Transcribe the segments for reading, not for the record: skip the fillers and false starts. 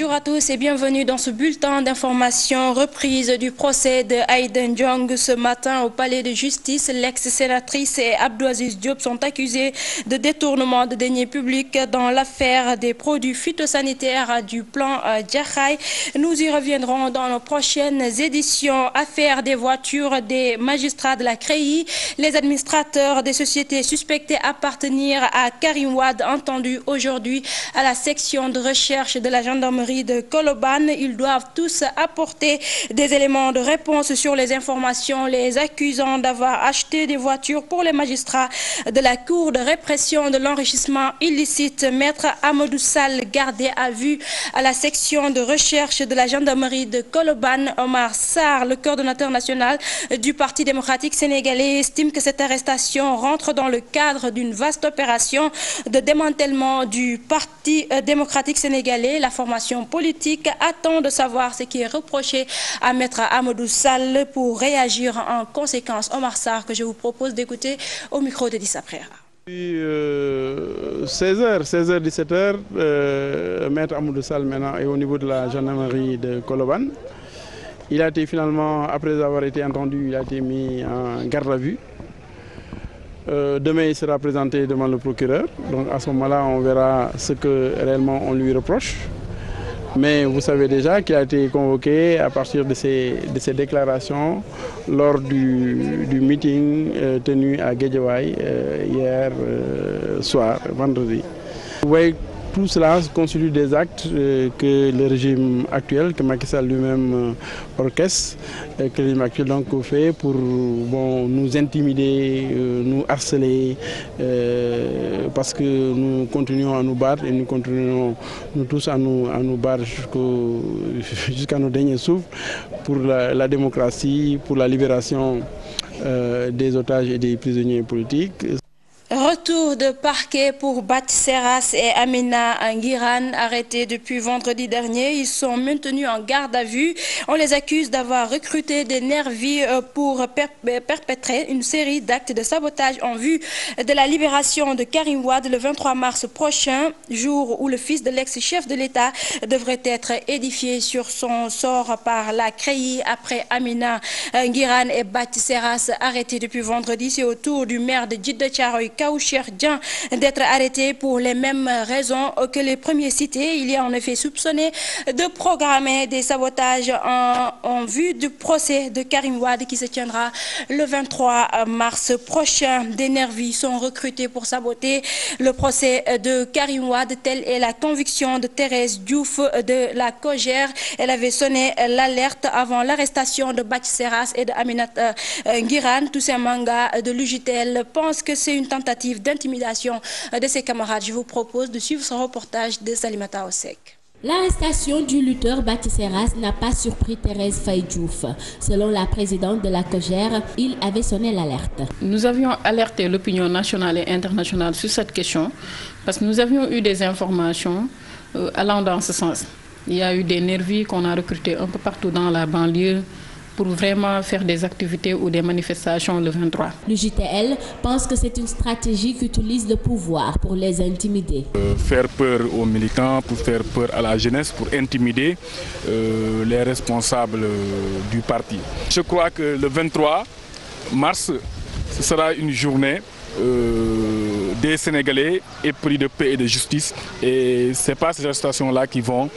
Bonjour à tous et bienvenue dans ce bulletin d'information reprise du procès de Aïda Ndiong ce matin au palais de justice. L'ex-sénatrice et Abdou Aziz Diop sont accusés de détournement de deniers publics dans l'affaire des produits phytosanitaires du plan Djakhaï. Nous y reviendrons dans nos prochaines éditions. Affaire des voitures des magistrats de la CREI. Les administrateurs des sociétés suspectées appartenir à Karim Wade entendus aujourd'hui à la section de recherche de la gendarmerie de Colobane. Ils doivent tous apporter des éléments de réponse sur les informations les accusant d'avoir acheté des voitures pour les magistrats de la Cour de répression de l'enrichissement illicite. Maître Amadou Sall, gardé à vue à la section de recherche de la gendarmerie de Colobane. Omar Sarr, le coordonnateur national du Parti démocratique sénégalais, estime que cette arrestation rentre dans le cadre d'une vaste opération de démantèlement du Parti démocratique sénégalais. La formation politique attend de savoir ce qui est reproché à Maître Amadou Sall pour réagir en conséquence. Omar Sarr, que je vous propose d'écouter au micro de Dissa Préra. 16h, 17h, Maître Amadou Sall maintenant est au niveau de la gendarmerie de Colobane. Il a été finalement, après avoir été entendu, il a été mis en garde à vue. Demain, il sera présenté devant le procureur. Donc à ce moment-là, on verra ce que réellement on lui reproche. Mais vous savez déjà qu'il a été convoqué à partir de ces déclarations lors du meeting tenu à Guédiawaye hier soir, vendredi. Vous voyez, tout cela constitue des actes que le régime actuel, que Macky Sall lui-même orchestre, que le régime actuel donc fait pour nous intimider, nous harceler, parce que nous continuons à nous battre et nous continuons nous tous à nous battre jusqu'à nos derniers souffles pour la démocratie, pour la libération des otages et des prisonniers politiques. Retour de parquet pour Bathie Seras et Amina Nguirane, arrêtés depuis vendredi dernier. Ils sont maintenus en garde à vue. On les accuse d'avoir recruté des nervis pour perpétrer une série d'actes de sabotage en vue de la libération de Karim Wade le 23 mars prochain, jour où le fils de l'ex-chef de l'État devrait être édifié sur son sort par la CREI. Après Amina Nguirane et Bathie Seras arrêtés depuis vendredi, c'est au tour du maire de Djiddah Thiaroye Cheikh Dieng d'être arrêté pour les mêmes raisons que les premiers cités. Il est en effet soupçonné de programmer des sabotages en vue du procès de Karim Wade qui se tiendra le 23 mars prochain. Des nervis sont recrutés pour saboter le procès de Karim Wade. Telle est la conviction de Thérèse Diouf de la COJER. Elle avait sonné l'alerte avant l'arrestation de Bathie Seras et de Aminata Nguirane. Toussaint Manga de l'UJTL pense que c'est une tentative d'intimidation de ses camarades. Je vous propose de suivre ce reportage de Salimata Osek. L'arrestation du lutteur Bathie Seras n'a pas surpris Thérèse Faye Diouf. Selon la présidente de la COJER, il avait sonné l'alerte. Nous avions alerté l'opinion nationale et internationale sur cette question parce que nous avions eu des informations allant dans ce sens. Il y a eu des nervis qu'on a recrutés un peu partout dans la banlieue pour vraiment faire des activités ou des manifestations le 23. L'UJTL pense que c'est une stratégie qu'utilise le pouvoir pour les intimider. Faire peur aux militants, pour faire peur à la jeunesse, pour intimider les responsables du parti. Je crois que le 23 mars, ce sera une journée des Sénégalais épris de paix et de justice. Et ce n'est pas ces arrestations-là qui vont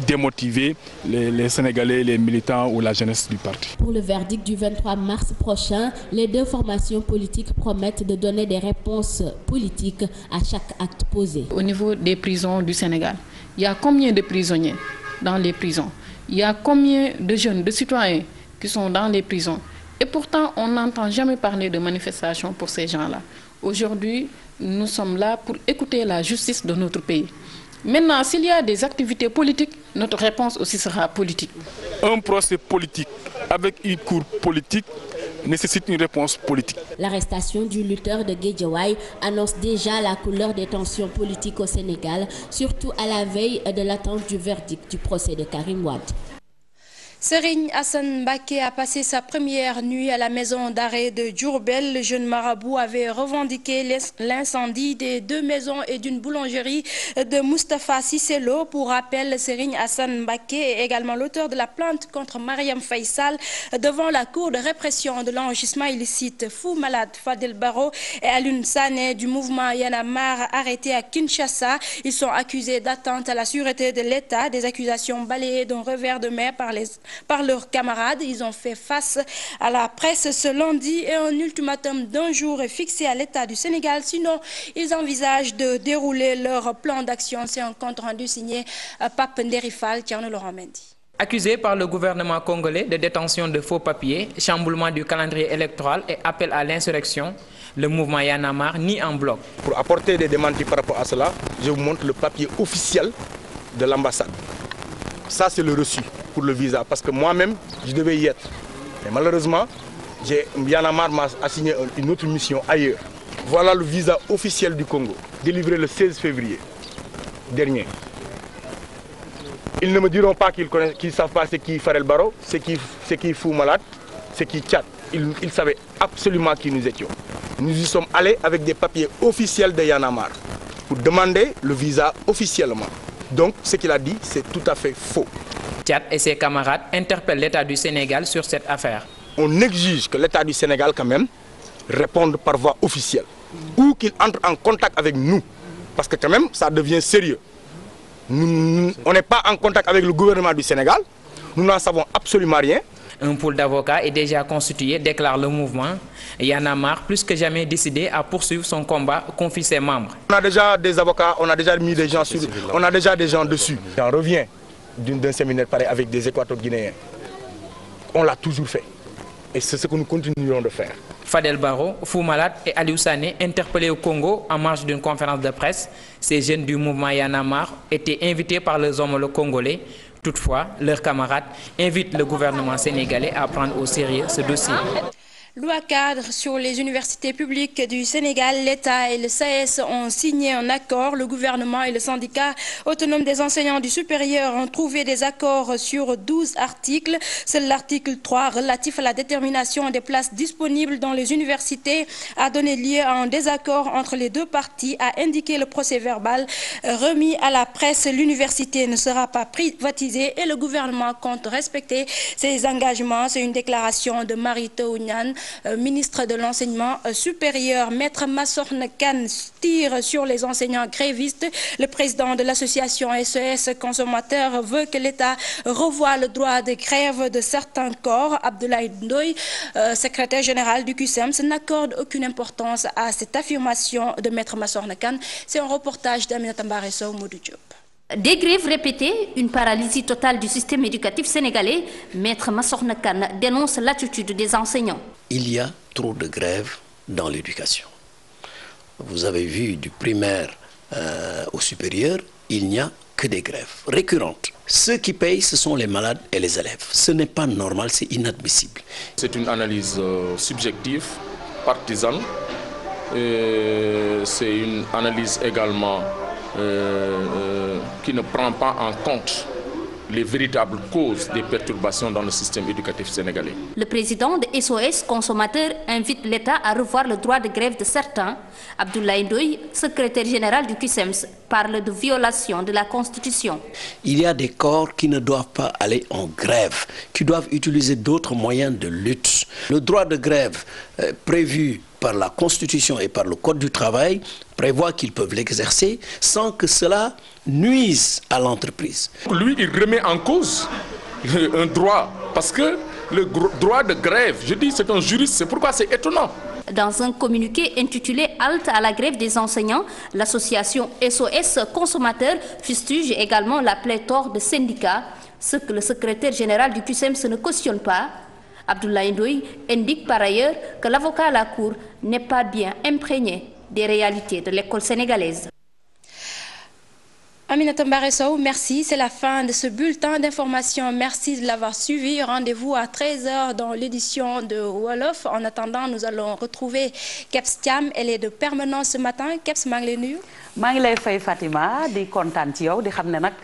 démotiver les Sénégalais, les militants ou la jeunesse du parti. Pour le verdict du 23 mars prochain, les deux formations politiques promettent de donner des réponses politiques à chaque acte posé. Au niveau des prisons du Sénégal, il y a combien de prisonniers dans les prisons? Il y a combien de jeunes, de citoyens qui sont dans les prisons? Et pourtant, on n'entend jamais parler de manifestations pour ces gens-là. Aujourd'hui, nous sommes là pour écouter la justice de notre pays. Maintenant, s'il y a des activités politiques, notre réponse aussi sera politique. Un procès politique avec une cour politique nécessite une réponse politique. L'arrestation du lutteur de Guédiawaye annonce déjà la couleur des tensions politiques au Sénégal, surtout à la veille de l'attente du verdict du procès de Karim Wade. Serigne Hassan Mbacké a passé sa première nuit à la maison d'arrêt de Diourbel. Le jeune marabout avait revendiqué l'incendie des 2 maisons et d'une boulangerie de Moustapha Cissé Lo. Pour rappel, Serigne Hassan Mbacké est également l'auteur de la plainte contre Mariam Faye Sall devant la Cour de répression de l'enrichissement illicite. Fou Malade, Fadel Barro et Alioune Sané du mouvement Y en a marre arrêtés à Kinshasa. Ils sont accusés d'atteinte à la sûreté de l'État, des accusations balayées d'un revers de main par leurs camarades. Ils ont fait face à la presse ce lundi et un ultimatum d'1 jour est fixé à l'État du Sénégal. Sinon, ils envisagent de dérouler leur plan d'action. C'est un compte rendu signé Pape Nderifal, Thierno Laurent Mendy. Accusé par le gouvernement congolais de détention de faux papiers, chamboulement du calendrier électoral et appel à l'insurrection, le mouvement Y en a marre nie en bloc. Pour apporter des démentis par rapport à cela, je vous montre le papier officiel de l'ambassade. Ça, c'est le reçu pour le visa, parce que moi-même, je devais y être. Mais malheureusement, Y en a marre m'a assigné une autre mission ailleurs. Voilà le visa officiel du Congo, délivré le 16 février dernier. Ils ne me diront pas qu'ils ne savent pas c'est qui Farel Barro, c'est qui Fou Malade, c'est qui Tchad. Ils savaient absolument qui nous étions. Nous y sommes allés avec des papiers officiels de Y en a marre pour demander le visa officiellement. Donc, ce qu'il a dit, c'est tout à fait faux. Tchad et ses camarades interpellent l'État du Sénégal sur cette affaire. On exige que l'État du Sénégal, quand même, réponde par voie officielle. Ou qu'il entre en contact avec nous. Parce que, quand même, ça devient sérieux. On n'est pas en contact avec le gouvernement du Sénégal. Nous n'en savons absolument rien. Un pool d'avocats est déjà constitué, déclare le mouvement. Y en a marre, plus que jamais décidé à poursuivre son combat, confie ses membres. On a déjà des avocats, on a déjà mis des gens sur, on a déjà des gens dessus. J'en reviens d'un séminaire pareil avec des Équato-Guinéens. On l'a toujours fait. Et c'est ce que nous continuerons de faire. Fadel Barro, Fou Malade et Aliou Sané, interpellés au Congo en marge d'une conférence de presse. Ces jeunes du mouvement Y en a marre étaient invités par leurs homologues congolais. Toutefois, leurs camarades invitent le gouvernement sénégalais à prendre au sérieux ce dossier. Loi cadre sur les universités publiques du Sénégal, l'État et le SAES ont signé un accord. Le gouvernement et le syndicat autonome des enseignants du supérieur ont trouvé des accords sur 12 articles. Seul l'article 3 relatif à la détermination des places disponibles dans les universités a donné lieu à un désaccord entre les deux parties, a indiqué le procès-verbal remis à la presse. L'université ne sera pas privatisée et le gouvernement compte respecter ses engagements. C'est une déclaration de Mary Teuw Niane, ministre de l'enseignement supérieur. Maître Massokhna Kane tire sur les enseignants grévistes. Le président de l'association SES Consommateurs veut que l'État revoie le droit de grève de certains corps. Abdoulaye Ndoye, secrétaire général du CUSEMS, n'accorde aucune importance à cette affirmation de Maître Massokhna Kane. C'est un reportage d'Aminata Mbaresso, Modou Diop. Des grèves répétées, une paralysie totale du système éducatif sénégalais. Maître Massokhna Kane dénonce l'attitude des enseignants. Il y a trop de grèves dans l'éducation. Vous avez vu du primaire au supérieur, il n'y a que des grèves récurrentes. Ceux qui payent, ce sont les malades et les élèves. Ce n'est pas normal, c'est inadmissible. C'est une analyse subjective, partisane. C'est une analyse également qui ne prend pas en compte les véritables causes des perturbations dans le système éducatif sénégalais. Le président de SOS Consommateurs invite l'État à revoir le droit de grève de certains. Abdoulaye Ndoye, secrétaire général du CUSEMS, parle de violation de la Constitution. Il y a des corps qui ne doivent pas aller en grève, qui doivent utiliser d'autres moyens de lutte. Le droit de grève prévu par la Constitution et par le Code du travail prévoit qu'ils peuvent l'exercer sans que cela nuise à l'entreprise. Lui, il remet en cause un droit, parce que le droit de grève, je dis, c'est un juriste, c'est pourquoi c'est étonnant. Dans un communiqué intitulé « Halte à la grève des enseignants », l'association SOS Consommateurs fustige également la pléthore de syndicats, ce que le secrétaire général du CUSEMS ne cautionne pas. Abdoulaye Ndoye indique par ailleurs que l'avocat à la Cour n'est pas bien imprégné des réalités de l'école sénégalaise. Aminata Mbaresow, merci. C'est la fin de ce bulletin d'information. Merci de l'avoir suivi. Rendez-vous à 13h dans l'édition de Wolof. En attendant, nous allons retrouver Kebs Thiam. Elle est de permanence ce matin. Kebs, maa ngi lay nuyu. maa ngi lay fay Fatima di kontaan ci yow di xam ne nag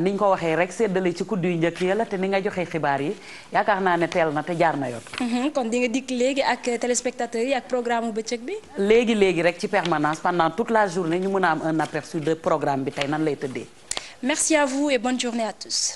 ni ñu ko waxee rek séddale ci kuddu yu njëkk yi la te ni nga joxe xibaar yi yaakaar naa ne teel na te jaar na yoon. kon di nga dikk léegi ak téléspectateurs yi ak programme bëccëg bi. léegi rek ci permanence pendant toute la journée ñu mën a am un aperçu de programme bi tey nan lay tëddee. Merci à vous et bonne journée à tous.